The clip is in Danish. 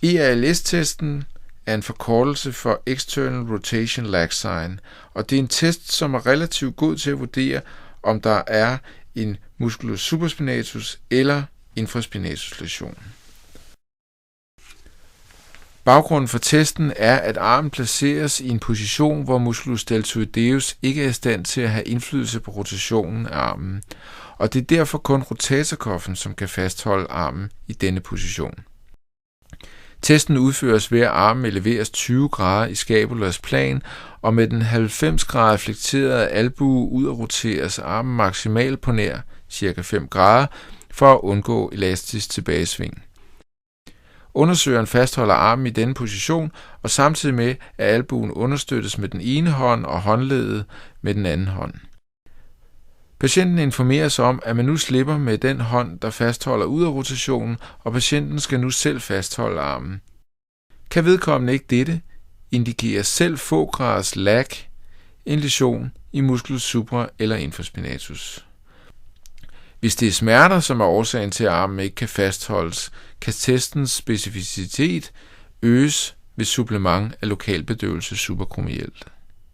ERLS-testen er en forkortelse for External Rotation Lag Sign, og det er en test, som er relativt god til at vurdere, om der er en musculus supraspinatus eller infraspinatus læsion. Baggrunden for testen er, at armen placeres i en position, hvor musculus deltoideus ikke er i stand til at have indflydelse på rotationen af armen, og det er derfor kun rotatorkoflen, som kan fastholde armen i denne position. Testen udføres ved, at armen eleveres 20 grader i scapulas plan, og med den 90 grader flekterede albue ud og roteres armen maksimalt på nær ca. 5 grader for at undgå elastisk tilbagesving. Undersøgeren fastholder armen i denne position, og samtidig med, at albuen understøttes med den ene hånd og håndleddet med den anden hånd. Patienten informeres om, at man nu slipper med den hånd, der fastholder ud af rotationen, og patienten skal nu selv fastholde armen. Kan vedkommende ikke dette, indikerer selv få graders lag en læsion i musculus supra eller infraspinatus. Hvis det er smerter, som er årsagen til, at armen ikke kan fastholdes, kan testens specificitet øges ved supplement af lokalbedøvelse suprakranielt.